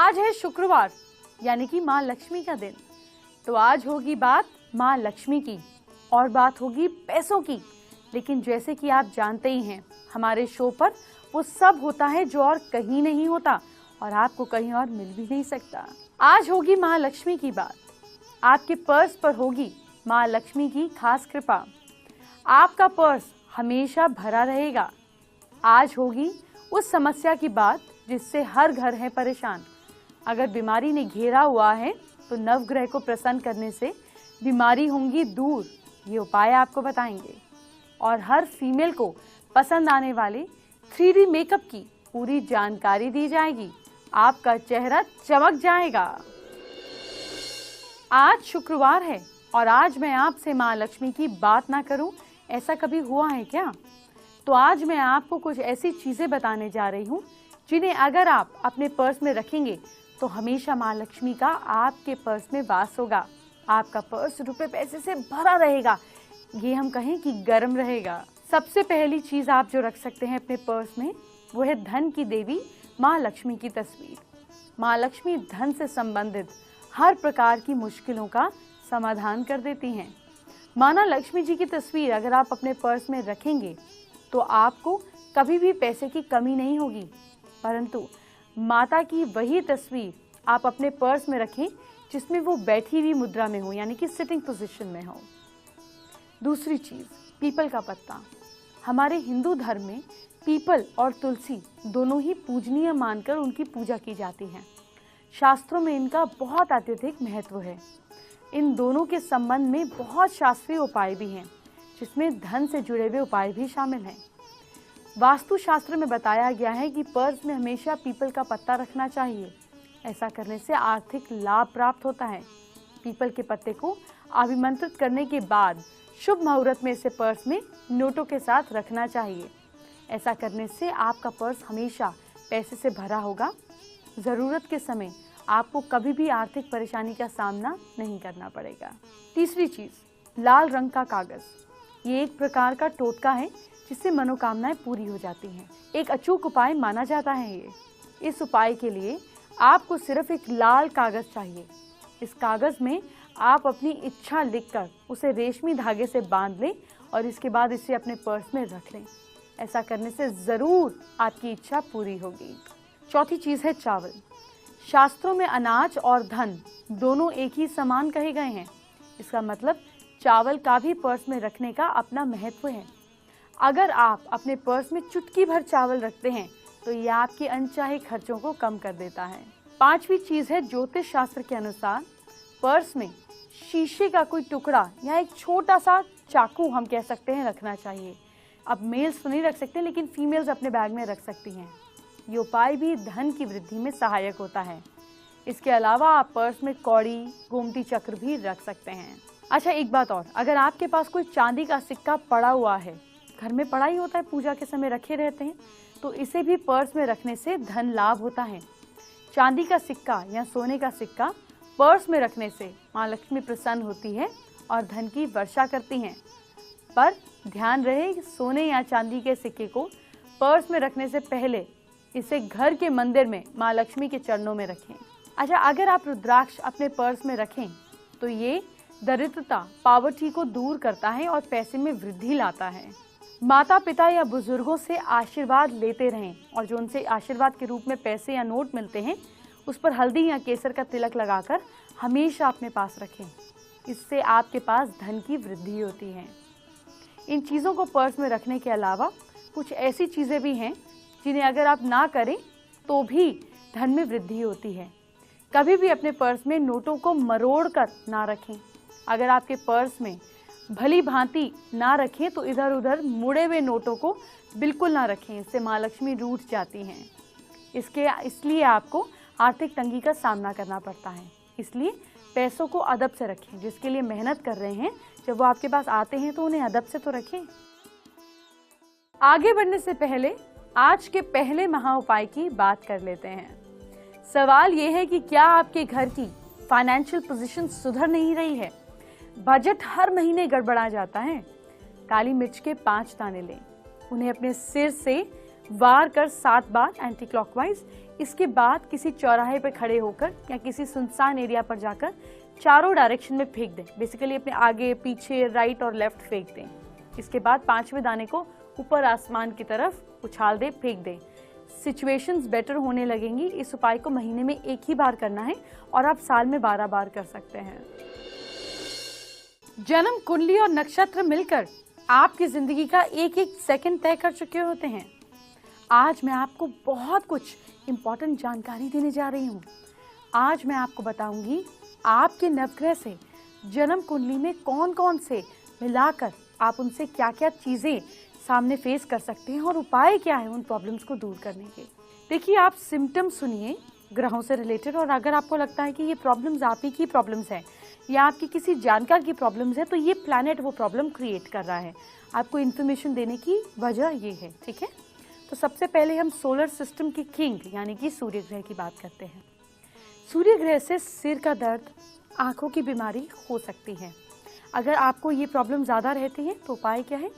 आज है शुक्रवार यानी कि माँ लक्ष्मी का दिन। तो आज होगी बात माँ लक्ष्मी की और बात होगी पैसों की। लेकिन जैसे कि आप जानते ही हैं, हमारे शो पर वो सब होता है जो और कहीं नहीं होता और आपको कहीं और मिल भी नहीं सकता। आज होगी माँ लक्ष्मी की बात। आपके पर्स पर होगी माँ लक्ष्मी की खास कृपा। आपका पर्स हमेशा भरा रहेगा। आज होगी उस समस्या की बात जिससे हर घर है परेशान। अगर बीमारी ने घेरा हुआ है तो नवग्रह को प्रसन्न करने से बीमारी होंगी दूर। ये उपाय आपको बताएंगे और हर फीमेल को पसंद आने वाले 3D मेकअप की पूरी जानकारी दी जाएगी। आपका चेहरा चमक जाएगा। आज शुक्रवार है और आज मैं आपसे माँ लक्ष्मी की बात ना करूं, ऐसा कभी हुआ है क्या? तो आज मैं आपको कुछ ऐसी चीजें बताने जा रही हूं जिन्हें अगर आप अपने पर्स में रखेंगे तो हमेशा माँ लक्ष्मी का आपके पर्स में वास होगा। आपका पर्स रुपए पैसे से भरा रहेगा, ये हम कहें कि गर्म रहेगा। सबसे पहली चीज आप जो रख सकते हैं अपने पर्स में वो है धन की देवी माँ लक्ष्मी की तस्वीर। माँ लक्ष्मी धन से संबंधित हर प्रकार की मुश्किलों का समाधान कर देती हैं। माना लक्ष्मी जी की तस्वीर अगर आप अपने पर्स में रखेंगे तो आपको कभी भी पैसे की कमी नहीं होगी, परंतु माता की वही तस्वीर आप अपने पर्स में रखें जिसमें वो बैठी हुई मुद्रा में हो, यानी कि सिटिंग पोजीशन में हो। दूसरी चीज, पीपल का पत्ता। हमारे हिंदू धर्म में पीपल और तुलसी दोनों ही पूजनीय मानकर उनकी पूजा की जाती है। शास्त्रों में इनका बहुत अत्यधिक महत्व है। इन दोनों के संबंध में बहुत शास्त्रीय उपाय भी हैं, जिसमें धन से जुड़े हुए उपाय भी शामिल हैं। वास्तु शास्त्र में बताया गया है कि पर्स में हमेशा पीपल का पत्ता रखना चाहिए। ऐसा करने से आर्थिक लाभ प्राप्त होता है। पीपल के पत्ते को अभिमंत्रित करने के बाद शुभ मुहूर्त में इसे पर्स में नोटों के साथ रखना चाहिए। ऐसा करने से आपका पर्स हमेशा पैसे से भरा होगा। जरूरत के समय आपको कभी भी आर्थिक परेशानी का सामना नहीं करना पड़ेगा। तीसरी चीज, लाल रंग का कागज। ये एक प्रकार का टोटका है जिससे मनोकामनाएं पूरी हो जाती हैं। एक अचूक उपाय माना जाता है ये। इस उपाय के लिए आपको सिर्फ एक लाल कागज चाहिए। इस कागज में आप अपनी इच्छा लिखकर उसे रेशमी धागे से बांध लें और इसके बाद इसे अपने पर्स में रख लें। ऐसा करने से जरूर आपकी इच्छा पूरी होगी। चौथी चीज है चावल। शास्त्रों में अनाज और धन दोनों एक ही समान कहे गए हैं। इसका मतलब चावल का भी पर्स में रखने का अपना महत्व है। अगर आप अपने पर्स में चुटकी भर चावल रखते हैं तो यह आपके अनचाहे खर्चों को कम कर देता है। पांचवी चीज है ज्योतिष शास्त्र के अनुसार पर्स में शीशे का कोई टुकड़ा या एक छोटा सा चाकू हम कह सकते हैं रखना चाहिए। अब मेल्स तो नहीं रख सकते, लेकिन फीमेल्स अपने बैग में रख सकती हैं। ये उपाय भी धन की वृद्धि में सहायक होता है। इसके अलावा आप पर्स में कौड़ी, गोमती चक्र भी रख सकते हैं। अच्छा, एक बात और, अगर आपके पास कोई चांदी का सिक्का पड़ा हुआ है, घर में पड़ा ही होता है, पूजा के समय रखे रहते हैं, तो इसे भी पर्स में रखने से धन लाभ होता है। चांदी का सिक्का या सोने का सिक्का पर्स में रखने से माँ लक्ष्मी प्रसन्न होती है और धन की वर्षा करती हैं। पर ध्यान रहे, सोने या चांदी के सिक्के को पर्स में रखने से पहले इसे घर के मंदिर में माँ लक्ष्मी के चरणों में रखें। अच्छा, अगर आप रुद्राक्ष अपने पर्स में रखें तो ये दरिद्रता, पॉवर्टी को दूर करता है और पैसे में वृद्धि लाता है। माता पिता या बुजुर्गों से आशीर्वाद लेते रहें और जो उनसे आशीर्वाद के रूप में पैसे या नोट मिलते हैं उस पर हल्दी या केसर का तिलक लगाकर हमेशा अपने पास रखें। इससे आपके पास धन की वृद्धि होती है। इन चीज़ों को पर्स में रखने के अलावा कुछ ऐसी चीज़ें भी हैं जिन्हें अगर आप ना करें तो भी धन में वृद्धि होती है। कभी भी अपने पर्स में नोटों को मरोड़ कर ना रखें। अगर आपके पर्स में भली भांति ना रखें तो इधर उधर मुड़े हुए नोटों को बिल्कुल ना रखें, इससे माँ लक्ष्मी रूठ जाती हैं। इसलिए आपको आर्थिक तंगी का सामना करना पड़ता है। इसलिए पैसों को अदब से रखें। जिसके लिए मेहनत कर रहे हैं, जब वो आपके पास आते हैं तो उन्हें अदब से तो रखें। आगे बढ़ने से पहले आज के पहले महा उपाय की बात कर लेते हैं। सवाल ये है कि क्या आपके घर की फाइनेंशियल पोजीशन सुधर नहीं रही है? बजट हर महीने गड़बड़ा जाता है? काली मिर्च के 5 दाने लें, उन्हें अपने सिर से वार कर 7 बार एंटी क्लॉकवाइज। इसके बाद किसी चौराहे पर खड़े होकर या किसी सुनसान एरिया पर जाकर चारों डायरेक्शन में फेंक दें। बेसिकली अपने आगे, पीछे, राइट और लेफ्ट फेंक दें। इसके बाद 5वें दाने को ऊपर आसमान की तरफ उछाल दें, फेंक दें। सिचुएशंस बेटर होने लगेंगी। इस उपाय को महीने में 1 ही बार करना है और आप साल में 12 बार कर सकते हैं। जन्म कुंडली और नक्षत्र मिलकर आपकी जिंदगी का एक एक सेकंड तय कर चुके होते हैं। आज मैं आपको बहुत कुछ इंपॉर्टेंट जानकारी देने जा रही हूँ। आज मैं आपको बताऊंगी आपके नवग्रह से जन्म कुंडली में कौन कौन से मिलाकर आप उनसे क्या क्या चीजें सामने फेस कर सकते हैं और उपाय क्या है उन प्रॉब्लम्स को दूर करने के। देखिए, आप सिम्टम्स सुनिए ग्रहों से रिलेटेड, और अगर आपको लगता है कि ये प्रॉब्लम्स आप ही की प्रॉब्लम्स हैं या आपकी किसी जानकार की प्रॉब्लम्स है, तो ये प्लैनेट वो प्रॉब्लम क्रिएट कर रहा है। आपको इन्फॉर्मेशन देने की वजह ये है, ठीक है। तो सबसे पहले हम सोलर सिस्टम की किंग यानी कि सूर्य ग्रह की बात करते हैं। सूर्य ग्रह से सिर का दर्द, आंखों की बीमारी हो सकती है। अगर आपको ये प्रॉब्लम ज़्यादा रहती है तो उपाय क्या है?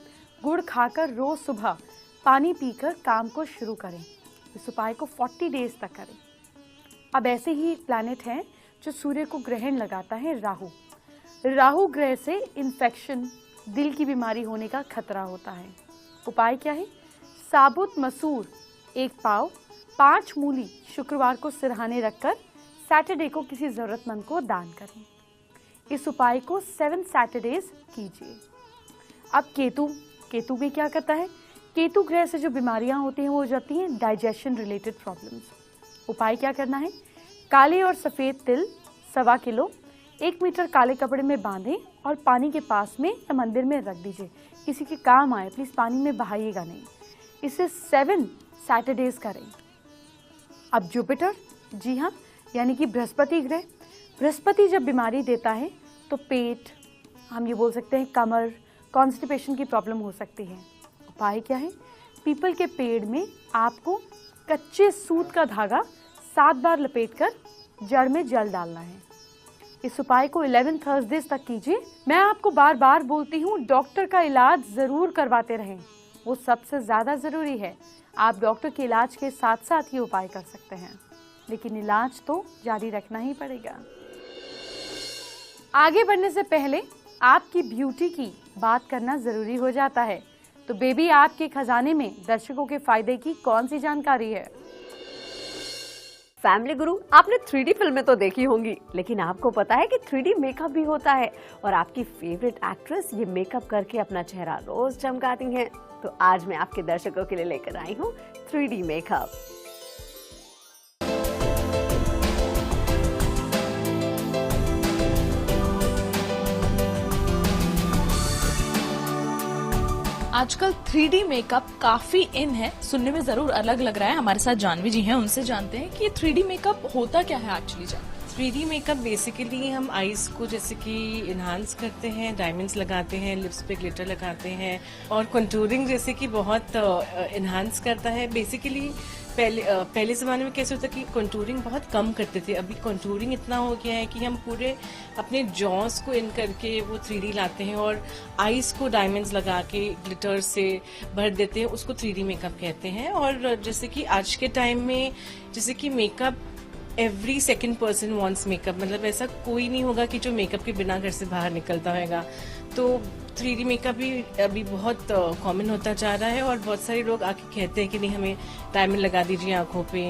गुड़ खाकर रोज सुबह पानी पीकर काम को शुरू करें। इस उपाय को 40 डेज तक करें। अब ऐसे ही प्लैनेट है जो सूर्य को ग्रहण लगाता है, राहु। राहु ग्रह से इन्फेक्शन, दिल की बीमारी होने का खतरा होता है। उपाय क्या है? साबुत मसूर 1 पाव, 5 मूली शुक्रवार को सिरहाने रखकर सैटरडे को किसी जरूरतमंद को दान करें। इस उपाय को 7 सैटरडेज कीजिए। अब केतु में क्या करता है? केतु ग्रह से जो बीमारियां होती हैं वो हो जाती हैं डाइजेशन रिलेटेड प्रॉब्लम्स। उपाय क्या करना है? काले और सफ़ेद तिल 1.25 किलो 1 मीटर काले कपड़े में बांधें और पानी के पास में या मंदिर में रख दीजिए। किसी के काम आए, प्लीज़ पानी में बहाइएगा नहीं। इसे 7 सैटरडेज करें। अब जुपिटर, जी हाँ, यानी कि बृहस्पति ग्रह। बृहस्पति जब बीमारी देता है तो पेट, हम ये बोल सकते हैं कमर, कॉन्स्टिपेशन की प्रॉब्लम हो सकती है। उपाय क्या है? पीपल के पेड़ में आपको कच्चे सूत का धागा 7 बार लपेटकर जड़ में जल डालना है। इस उपाय को 11 थर्सडेज तक कीजिए। मैं आपको बार बार बोलती हूँ, डॉक्टर का इलाज जरूर करवाते रहें, वो सबसे ज्यादा जरूरी है। आप डॉक्टर के इलाज के साथ साथ ये उपाय कर सकते हैं, लेकिन इलाज तो जारी रखना ही पड़ेगा। आगे बढ़ने से पहले आपकी ब्यूटी की बात करना जरूरी हो जाता है। तो बेबी, आपके खजाने में दर्शकों के फायदे की कौन सी जानकारी है? फैमिली गुरु, आपने 3D फिल्में तो देखी होंगी, लेकिन आपको पता है कि 3D मेकअप भी होता है और आपकी फेवरेट एक्ट्रेस ये मेकअप करके अपना चेहरा रोज चमकाती हैं। तो आज मैं आपके दर्शकों के लिए लेकर आई हूँ 3D मेकअप। आजकल 3D मेकअप काफी इन है, सुनने में जरूर अलग लग रहा है। हमारे साथ जानवी जी हैं, उनसे जानते हैं कि 3D मेकअप होता क्या है एक्चुअली। 3D मेकअप बेसिकली हम आईज को जैसे कि इन्हांस करते हैं, डायमंड्स लगाते हैं, लिप्स पे ग्लिटर लगाते हैं और कंटूरिंग जैसे कि बहुत इन्हांस करता है। बेसिकली पहले ज़माने में कैसे होता कि कंटूरिंग बहुत कम करते थे, अभी कंटूरिंग इतना हो गया है कि हम पूरे अपने जॉस को इन करके वो 3D लाते हैं और आईज को डायमंड्स लगा के ग्लिटर से भर देते हैं, उसको 3D मेकअप कहते हैं। और जैसे कि आज के टाइम में जैसे कि makeup every second person wants makeup, मतलब ऐसा कोई नहीं होगा कि जो मेकअप के बिना घर से बाहर निकलता होगा। तो 3D मेकअप भी अभी बहुत कॉमन होता जा रहा है और बहुत सारे लोग आके कहते हैं कि नहीं हमें डायमंड लगा दीजिए आंखों पे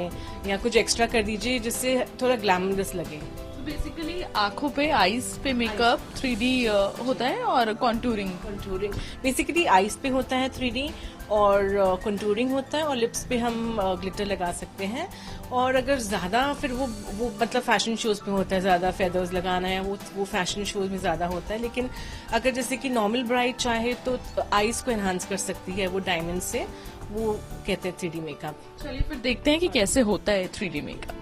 या कुछ एक्स्ट्रा कर दीजिए जिससे थोड़ा ग्लैमरस लगे। बेसिकली आंखों पे, आईज पे मेकअप 3D होता है और कॉन्टूरिंग बेसिकली आईज पे होता है 3D और कंटूरिंग होता है और लिप्स पे हम ग्लिटर लगा सकते हैं। और अगर ज़्यादा फिर वो मतलब फैशन शोज़ पे होता है, ज़्यादा फेदर्स लगाना है वो फैशन शोज़ में ज़्यादा होता है। लेकिन अगर जैसे कि नॉर्मल ब्राइड चाहे तो आईज को एनहांस कर सकती है वो डायमंड से, वो कहते हैं 3D मेकअप। चलिए फिर देखते हैं कि कैसे होता है 3D मेकअप।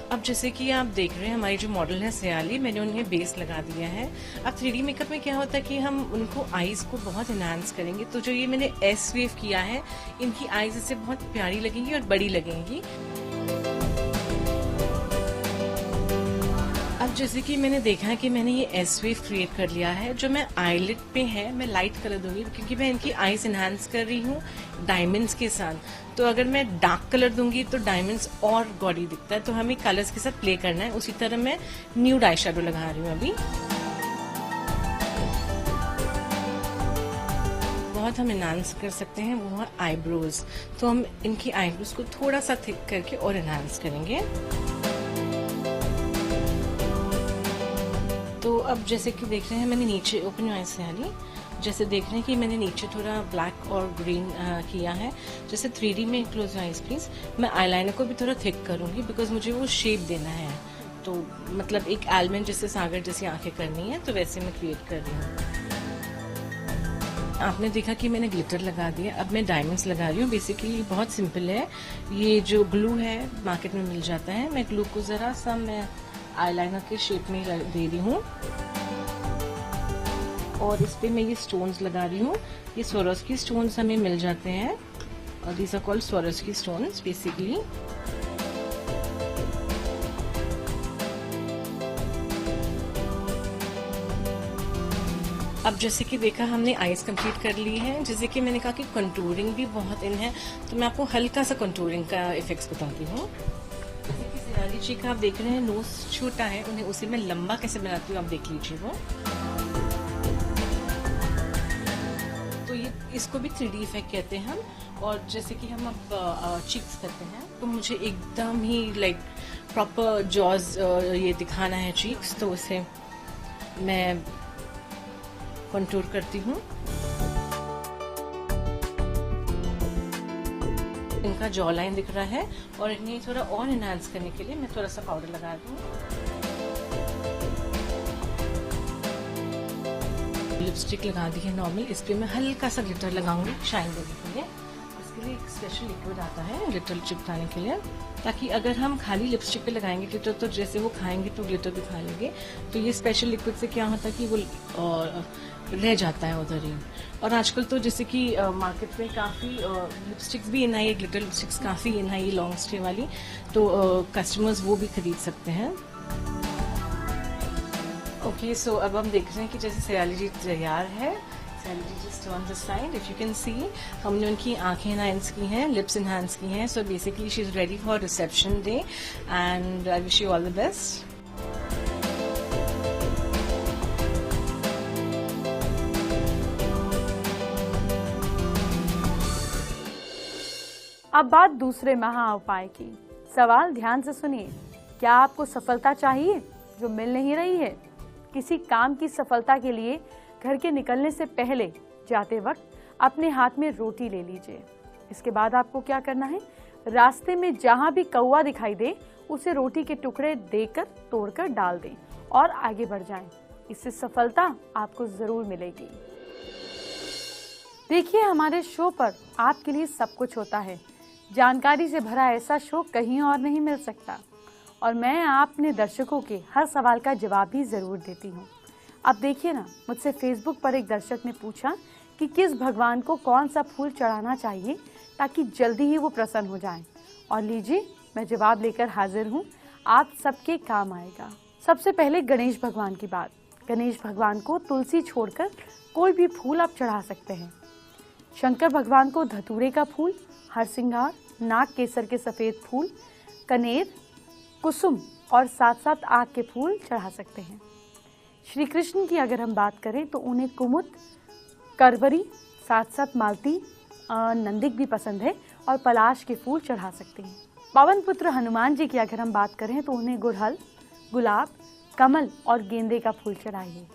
अब जैसे कि आप देख रहे हैं हमारी जो मॉडल है सयाली, मैंने उन्हें बेस लगा दिया है। अब 3D मेकअप में क्या होता है कि हम उनको आईज को बहुत एनहांस करेंगे। तो जो ये मैंने एस वेव किया है, इनकी आईज इससे बहुत प्यारी लगेंगी और बड़ी लगेंगी। अब जैसे कि मैंने देखा कि मैंने ये एस वेव क्रिएट कर लिया है, जो मैं आईलिड पे है मैं लाइट कलर दूंगी क्योंकि मैं इनकी आईज एनहांस कर रही हूँ डायमंड्स के साथ। तो अगर मैं डार्क कलर दूंगी तो डायमंड्स और गॉडी दिखता है, तो हमें कलर्स के साथ प्ले करना है। उसी तरह मैं न्यूड आई शेडो लगा रही हूँ अभी। बहुत हम एनहांस कर सकते हैं वो है आईब्रोज, तो हम इनकी आईब्रोज को थोड़ा सा थिक करके और एनहांस करेंगे। तो अब जैसे कि देख रहे हैं मैंने नीचे ओपन योर आईज से यानी जैसे देख रहे हैं कि मैंने नीचे थोड़ा ब्लैक और ग्रीन किया है। जैसे 3D में क्लोज योर आईज प्लीज। मैं आईलाइनर को भी थोड़ा थिक करूंगी बिकॉज मुझे वो शेप देना है। तो मतलब एक एलिमेंट जैसे सागर जैसी आंखें करनी है, तो वैसे मैं क्रिएट कर रही हूँ। आपने देखा कि मैंने ग्लिटर लगा दिया, अब मैं डायमंड्स लगा रही हूँ। बेसिकली बहुत सिंपल है, ये जो ग्लू है मार्केट में मिल जाता है। मैं ग्लू को जरा सा मैं आईलाइनर के शेप में दे रही हूँ और इस पे मैं ये स्टोन्स लगा रही हूँ। ये स्वरोस्की स्टोन्स हमें मिल जाते हैं और these are called Swarovski stones basically. अब जैसे कि देखा हमने आईज कंप्लीट कर ली है। जैसे कि मैंने कहा कि कंटूरिंग भी बहुत इन है, तो मैं आपको हल्का सा कंटूरिंग का इफेक्ट्स बताती हूँ। जैसे कि सिरारी जी का आप देख रहे हैं नोज छोटा है, उन्हें उसी में लंबा कैसे बनाती हूँ आप देख लीजिए वो। तो ये इसको भी 3D इफेक्ट कहते हैं हम। और जैसे कि हम अब चिक्स करते हैं, तो मुझे एकदम ही लाइक प्रॉपर जॉज ये दिखाना है चिक्स, तो उसे मैं कंटूर करती हूँ। इनका जॉ लाइन दिख रहा है और इन्हें थोड़ा और एनहांस करने के लिए मैं थोड़ा सा पाउडर लगा दूँ। लिपस्टिक लगा दी है नॉर्मल, इस पे मैं हल्का सा ग्लिटर लगाऊंगी शाइन देने के लिए। इसके लिए एक स्पेशल लिक्विड आता है ग्लिटर चिपकाने के लिए, ताकि अगर हम खाली लिपस्टिक पे लगाएंगे ग्लिटर तो जैसे वो खाएंगे तो ग्लिटर भी खा लेंगे। तो ये स्पेशल लिक्विड से क्या होता है कि वो रह जाता है उधर ही। और आजकल तो जैसे कि मार्केट में काफ़ी लिपस्टिक्स भी इन आई है, ग्लिटर लिपस्टिक्स काफ़ी इन आई लॉन्ग स्टे वाली, तो कस्टमर्स वो भी खरीद सकते हैं। ओके सो अब हम देख रहे हैं कि जैसे सयाली जी तैयार है। Sayali ji just on the side if you can see, हमने उनकी आंखें एनहांस की हैं, लिप्स एनहांस की हैं। So basically she is ready for reception day and I wish you all the best. अब बात दूसरे महा उपाय की। सवाल ध्यान से सुनिए। क्या आपको सफलता चाहिए जो मिल नहीं रही है? किसी काम की सफलता के लिए घर के निकलने से पहले जाते वक्त अपने हाथ में रोटी ले लीजिए। इसके बाद आपको क्या करना है, रास्ते में जहां भी कौवा दिखाई दे उसे रोटी के टुकड़े देकर तोड़कर डाल दें और आगे बढ़ जाएं। इससे सफलता आपको जरूर मिलेगी। देखिए, हमारे शो पर आपके लिए सब कुछ होता है। जानकारी से भरा ऐसा शो कहीं और नहीं मिल सकता और मैं अपने दर्शकों के हर सवाल का जवाब भी जरूर देती हूँ। अब देखिए ना, मुझसे फेसबुक पर एक दर्शक ने पूछा कि किस भगवान को कौन सा फूल चढ़ाना चाहिए ताकि जल्दी ही वो प्रसन्न हो जाएं। और लीजिए, मैं जवाब लेकर हाजिर हूँ, आप सबके काम आएगा। सबसे पहले गणेश भगवान की बात। गणेश भगवान को तुलसी छोड़कर कोई भी फूल आप चढ़ा सकते हैं। शंकर भगवान को धतूरे का फूल, हरसिंगार, नाग केसर के सफेद फूल, कनेर, कुसुम और साथ साथ आग के फूल चढ़ा सकते हैं। श्री कृष्ण की अगर हम बात करें तो उन्हें कुमुद, करवरी, साथ साथ मालती, नंदिक भी पसंद है और पलाश के फूल चढ़ा सकते हैं। पवन पुत्र हनुमान जी की अगर हम बात करें तो उन्हें गुड़हल, गुलाब, कमल और गेंदे का फूल चढ़ाइए।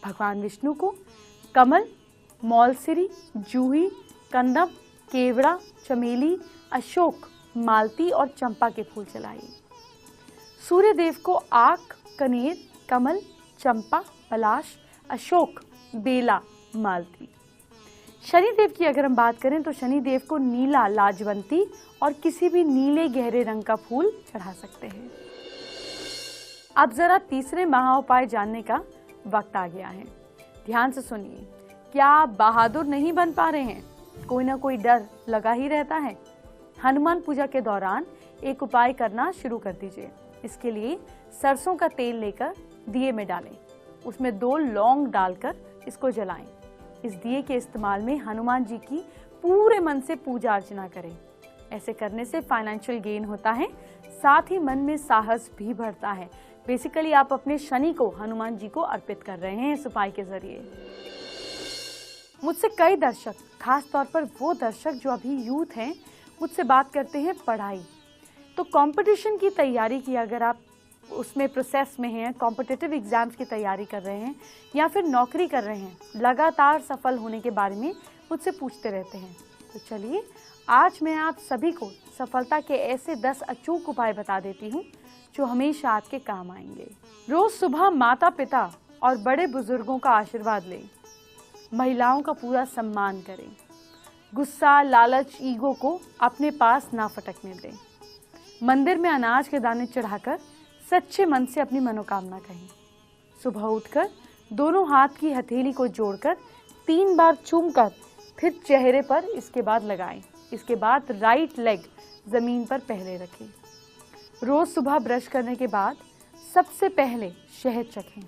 भगवान विष्णु को कमल, मौलसिरी, जूही, कंदम, केवड़ा, चमेली, अशोक, मालती और चंपा के फूल चढ़ाइए। सूर्य देव को आक, कनेर, कमल, चंपा, पलाश, अशोक, बेला, मालती। शनि देव की अगर हम बात करें तो शनि देव को नीला, लाजवंती और किसी भी नीले गहरे रंग का फूल चढ़ा सकते हैं। अब जरा तीसरे महाउपाय जानने का वक्त आ गया है। ध्यान से सुनिए। क्या आप बहादुर नहीं बन पा रहे हैं? कोई ना कोई डर लगा ही रहता है। हनुमान पूजा के दौरान एक उपाय करना शुरू कर दीजिए। इसके लिए सरसों का तेल लेकर दिए में डालें, उसमें 2 लौंग डालकर इसको जलाएं। इस दिए के इस्तेमाल में हनुमान जी की पूरे मन से पूजा अर्चना करें। ऐसे करने से फाइनेंशियल गेन होता है, साथ ही मन में साहस भी बढ़ता है। बेसिकली आप अपने शनि को हनुमान जी को अर्पित कर रहे हैं इस उपाय के जरिए। मुझसे कई दर्शक, खास तौर पर वो दर्शक जो अभी यूथ हैं, मुझसे बात करते हैं पढ़ाई। तो कंपटीशन की तैयारी की अगर आप उसमें प्रोसेस में हैं, कॉम्पिटिटिव एग्जाम्स की तैयारी कर रहे हैं या फिर नौकरी कर रहे हैं, लगातार सफल होने के बारे में मुझसे पूछते रहते हैं। तो चलिए आज मैं आप सभी को सफलता के ऐसे 10 अचूक उपाय बता देती हूँ जो हमेशा आपके काम आएंगे। रोज सुबह माता पिता और बड़े बुजुर्गों का आशीर्वाद लें। महिलाओं का पूरा सम्मान करें। गुस्सा, लालच, ईगो को अपने पास ना फटकने दें। मंदिर में अनाज के दाने चढ़ाकर सच्चे मन से अपनी मनोकामना कहें। सुबह उठकर दोनों हाथ की हथेली को जोड़कर 3 बार चूमकर फिर चेहरे पर इसके बाद लगाएं। इसके बाद राइट लेग जमीन पर पहले रखें। रोज सुबह ब्रश करने के बाद सबसे पहले शहद चखें।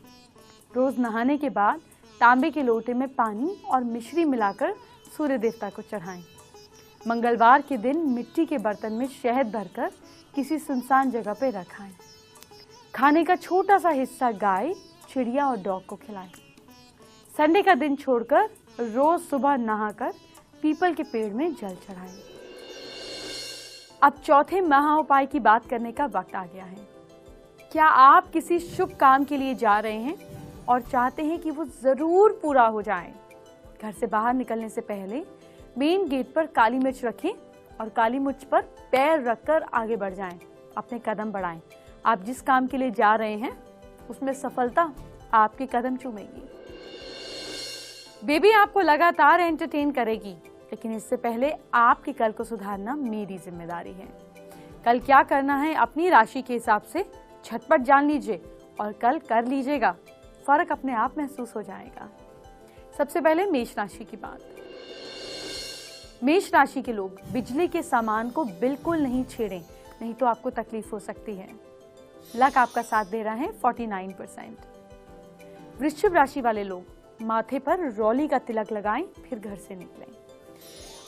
रोज नहाने के बाद तांबे के लोटे में पानी और मिश्री मिलाकर सूर्य देवता को चढ़ाएं। मंगलवार के दिन मिट्टी के बर्तन में शहद भरकर किसी सुनसान जगह पर रखाएं। खाने का छोटा सा हिस्सा गाय, चिड़िया और डॉग को खिलाएं। संडे का दिन छोड़कर रोज सुबह नहाकर पीपल के पेड़ में जल चढ़ाएं। अब चौथे महाउपाय की बात करने का वक्त आ गया है। क्या आप किसी शुभ काम के लिए जा रहे हैं और चाहते हैं कि वो जरूर पूरा हो जाए? घर से बाहर निकलने से पहले मेन गेट पर काली मिर्च रखें और काली मिर्च पर पैर रखकर आगे बढ़ जाएं। अपने कदम बढ़ाएं। आप जिस काम के लिए जा रहे हैं उसमें सफलता आपके कदम चूमेगी। बेबी आपको लगातार एंटरटेन करेगी, लेकिन इससे पहले आपके कल को सुधारना मेरी जिम्मेदारी है। कल क्या करना है अपनी राशि के हिसाब से झटपट जान लीजिए और कल कर लीजिएगा। फर्क अपने आप महसूस हो जाएगा। सबसे पहले मेष राशि की बात। मेष राशि के लोग बिजली के सामान को बिल्कुल नहीं छेड़ें, नहीं तो आपको तकलीफ हो सकती है। लक आपका साथ दे रहा है 49%। वृश्चिक राशि वाले लोग माथे पर रौली का तिलक लगाएं, फिर घर से निकलें।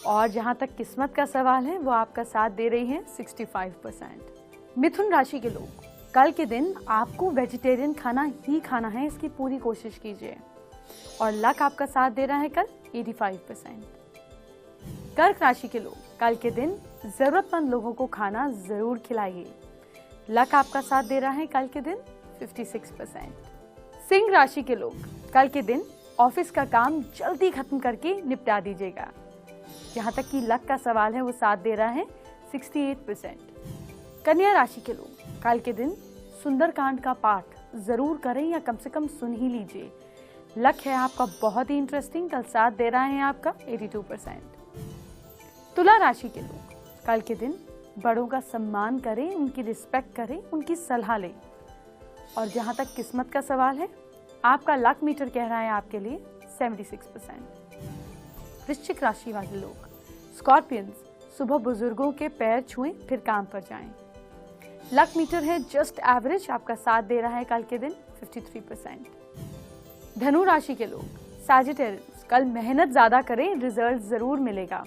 और जहां तक किस्मत का सवाल है वो आपका साथ दे रही है 65%। मिथुन राशि के लोग कल के दिन आपको वेजिटेरियन खाना ही खाना है, इसकी पूरी कोशिश कीजिए। और लक आपका साथ दे रहा है कल 85%। कर्क राशि के लोग कल के दिन जरूरतमंद लोगों को खाना जरूर खिलाइए। लक आपका साथ दे रहा है कल के दिन 56%। सिंह राशि के लोग कल के दिन ऑफिस का काम जल्दी खत्म करके निपटा दीजिएगा। जहां तक कि लक का सवाल है वो साथ दे रहा है 68%। कन्या राशि के लोग कल के दिन सुंदरकांड का पाठ जरूर करें या कम से कम सुन ही लीजिए। लक है आपका बहुत ही इंटरेस्टिंग, कल साथ दे रहा है आपका 82%। तुला राशि के लोग कल के दिन बड़ों का सम्मान करें, उनकी रिस्पेक्ट करें, उनकी सलाह लें। और जहां तक किस्मत का सवाल है आपका लक मीटर कह रहा है आपके लिए 76%। वृश्चिक राशि वाले लोग स्कॉर्पियंस सुबह बुजुर्गों के पैर छुएं फिर काम पर जाएं। लक मीटर है जस्ट एवरेज, आपका साथ दे रहा है कल के दिन 53%। धनु राशि के लोग सैजिटेरियंस कल मेहनत ज्यादा करें, रिजल्ट जरूर मिलेगा।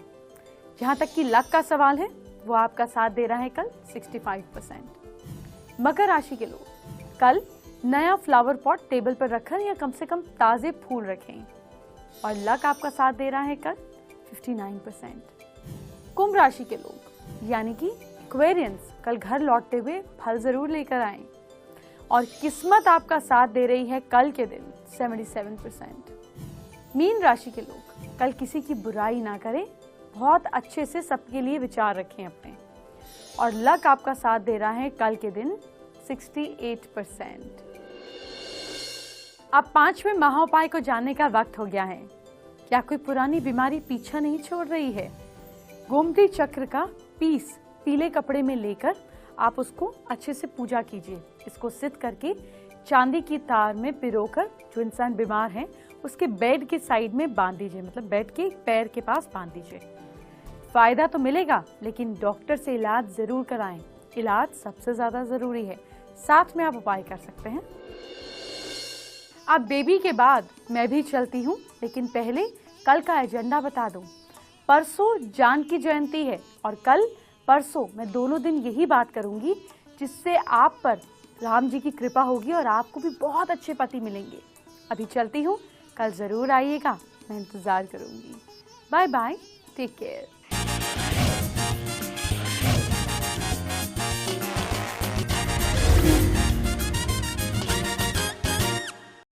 जहां तक कि लक का सवाल है वो आपका साथ दे रहा है कल 65%। मकर राशि के लोग कल नया फ्लावर पॉट टेबल पर रखें या कम से कम ताजे फूल रखें। और लक आपका साथ दे रहा है कल 59%। कुंभ राशि के लोग यानी कि एक्वेरियंस कल घर लौटते हुए फल जरूर लेकर आएं। और किस्मत आपका साथ दे रही है कल के दिन 77%। मीन राशि के लोग कल किसी की बुराई ना करें, बहुत अच्छे से सबके लिए विचार रखें अपने। और लक आपका साथ दे रहा है कल के दिन 68%। अब 5वें महाउपाय को जानने का वक्त हो गया है। क्या कोई पुरानी बीमारी पीछा नहीं छोड़ रही है? गोमती चक्र का पीस पीले कपड़े में लेकर आप उसको अच्छे से पूजा कीजिए। इसको सिद्ध करके चांदी की तार में पिरोकर जो इंसान बीमार है उसके बेड के साइड में बांध दीजिए, मतलब बेड के पैर के पास बांध दीजिए। फायदा तो मिलेगा, लेकिन डॉक्टर से इलाज जरूर कराएं। इलाज सबसे ज्यादा जरूरी है। साथ में आप उपाय कर सकते हैं। अब बेबी के बाद मैं भी चलती हूँ, लेकिन पहले कल का एजेंडा बता दूं। परसों जानकी जयंती है और कल परसों मैं दोनों दिन यही बात करूंगी जिससे आप पर राम जी की कृपा होगी और आपको भी बहुत अच्छे पति मिलेंगे। अभी चलती हूँ, कल जरूर आइएगा, मैं इंतजार करूंगी। Bye bye, take care.